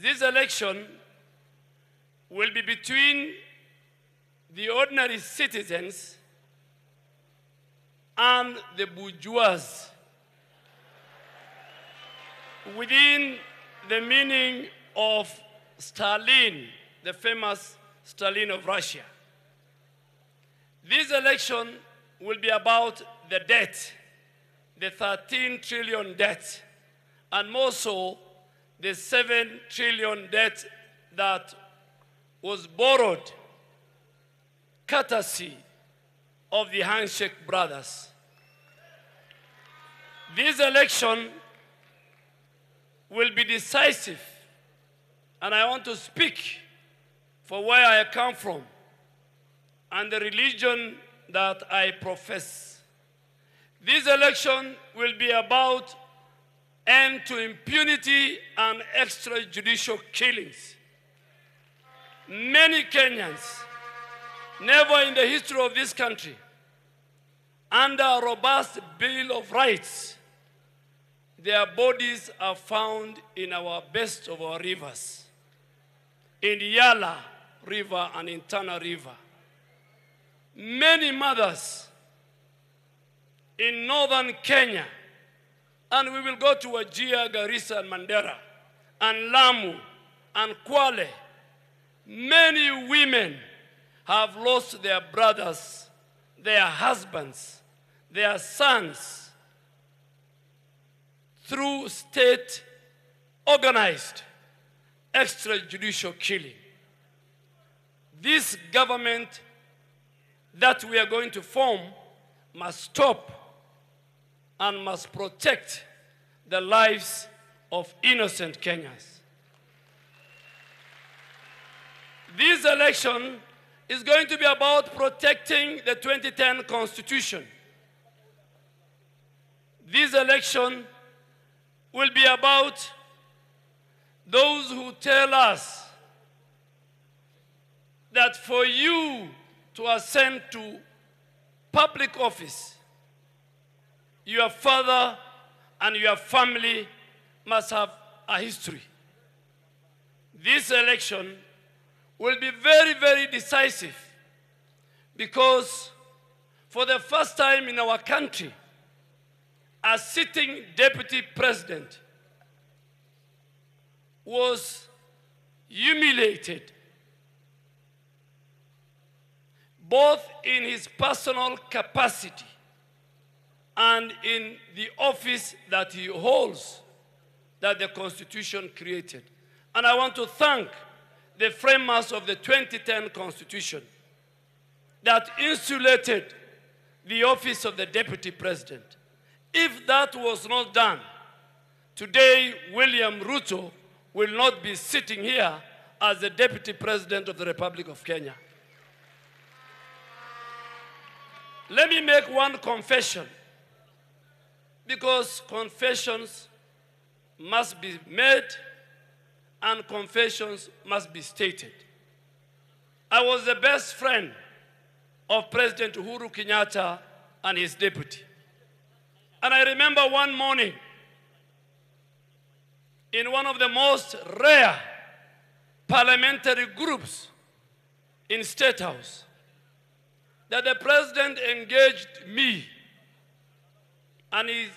This election will be between the ordinary citizens and the bourgeois within the meaning of Stalin, the famous Stalin of Russia. This election will be about the debt, the 13 trillion debt, and more so the 7 trillion debt that was borrowed courtesy of the handshake brothers. This election will be decisive, and I want to speak for where I come from and the religion that I profess. This election will be about end to impunity and extrajudicial killings. Many Kenyans, never in the history of this country, under a robust Bill of Rights, their bodies are found in our best of our rivers, in the Yala River and in Tana River. Many mothers in northern Kenya, and we will go to Wajir, Garissa, and Mandera, and Lamu, and Kwale. Many women have lost their brothers, their husbands, their sons through state-organized extrajudicial killing. This government that we are going to form must stop and must protect the lives of innocent Kenyans. This election is going to be about protecting the 2010 Constitution. This election will be about those who tell us that for you to ascend to public office, your father and your family must have a history. This election will be very, very decisive because for the first time in our country, a sitting deputy president was humiliated both in his personal capacity and in the office that he holds that the Constitution created. And I want to thank the framers of the 2010 Constitution that insulated the office of the Deputy President. If that was not done, today William Ruto will not be sitting here as the Deputy President of the Republic of Kenya. Let me make one confession, because confessions must be made and confessions must be stated. I was the best friend of President Uhuru Kenyatta and his deputy. And I remember one morning in one of the most rare parliamentary groups in State House that the president engaged me, and he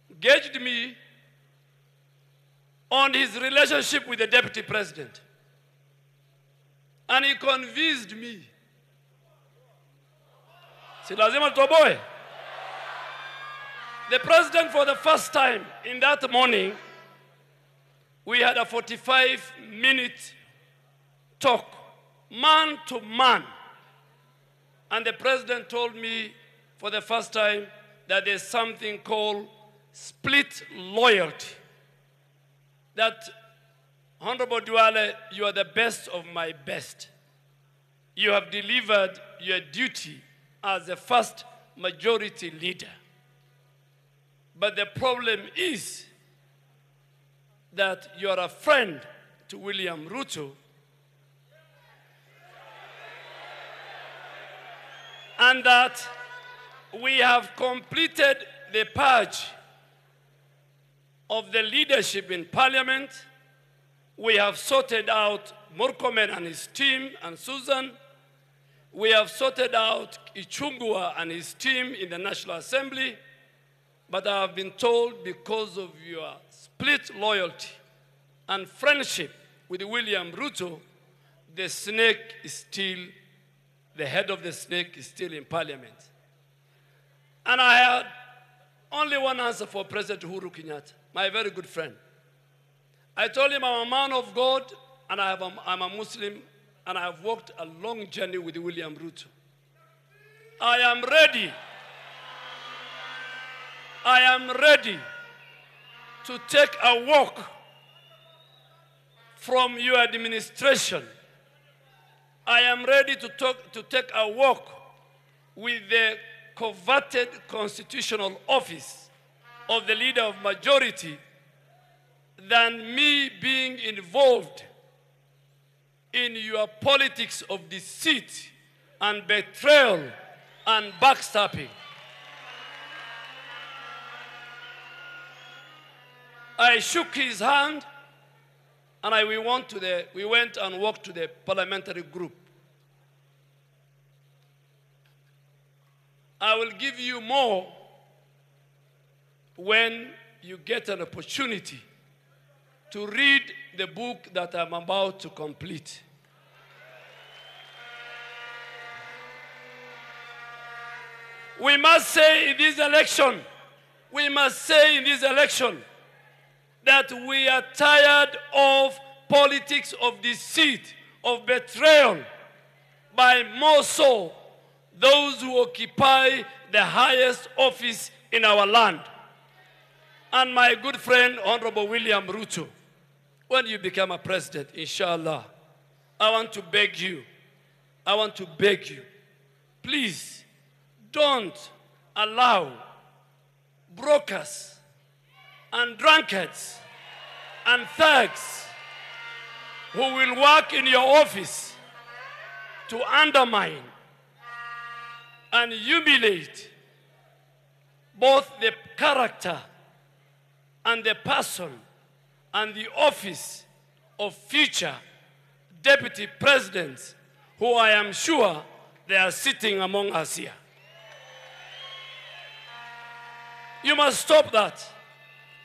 engaged me on his relationship with the deputy president. And he convinced me. Si lazima tutoboe. The president, for the first time in that morning, we had a 45-minute talk, man to man. And the president told me for the first time that there's something called split loyalty. That, Honorable Duale, you are the best of my best. You have delivered your duty as the first majority leader. But the problem is that you are a friend to William Ruto, and that we have completed the purge of the leadership in Parliament. We have sorted out Murkomen and his team and Susan. We have sorted out Ichungua and his team in the National Assembly. But I have been told because of your split loyalty and friendship with William Ruto, the snake is still, the head of the snake is still in Parliament. And I had only one answer for President Uhuru Kenyatta, my very good friend. I told him I'm a man of God and I'm a Muslim and I have walked a long journey with William Ruto. I am ready to take a walk from your administration. I am ready to take a walk with the coveted constitutional office of the leader of majority than me being involved in your politics of deceit and betrayal and backstabbing. I shook his hand and we went and walked to the parliamentary group. I will give you more when you get an opportunity to read the book that I'm about to complete. We must say in this election, that we are tired of politics of deceit, of betrayal, by more so those who occupy the highest office in our land. And my good friend, Honorable William Ruto, when you become a president, inshallah, I want to beg you, please don't allow brokers and drunkards and thugs who will work in your office to undermine and humiliate both the character and the person and the office of future deputy presidents who I am sure they are sitting among us here. You must stop that.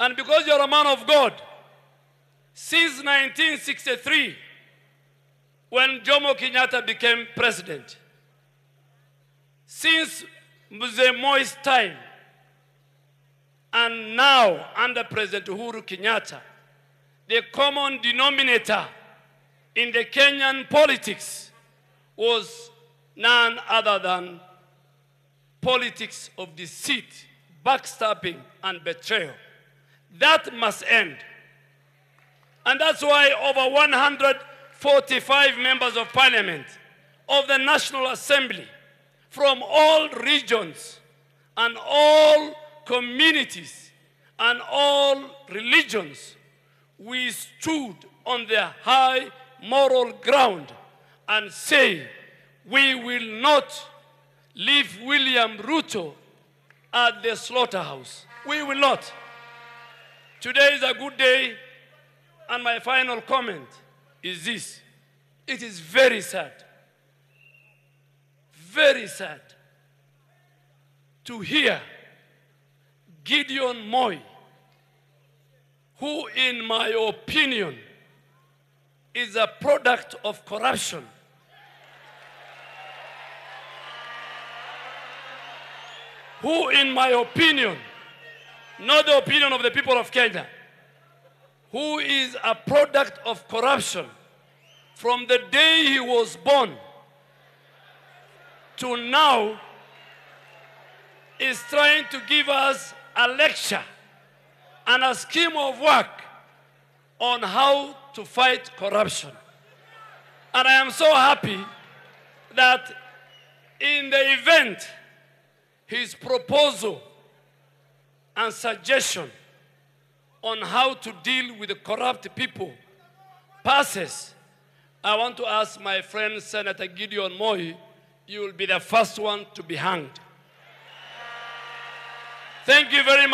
And because you're a man of God, since 1963, when Jomo Kenyatta became president, since Mzee Moi's time, and now under President Uhuru Kenyatta, the common denominator in the Kenyan politics was none other than politics of deceit, backstabbing, and betrayal. That must end. And that's why over 145 members of parliament of the National Assembly from all regions and all communities and all religions, we stood on the high moral ground and say, we will not leave William Ruto at the slaughterhouse. We will not. Today is a good day, and my final comment is this. It is very sad to hear Gideon Moi, who in my opinion is a product of corruption, who in my opinion, not the opinion of the people of Kenya, who is a product of corruption from the day he was born to now, is trying to give us a lecture and a scheme of work on how to fight corruption. And I am so happy that in the event his proposal and suggestion on how to deal with the corrupt people passes, I want to ask my friend Senator Gideon Moi, you will be the first one to be hanged. Thank you very much.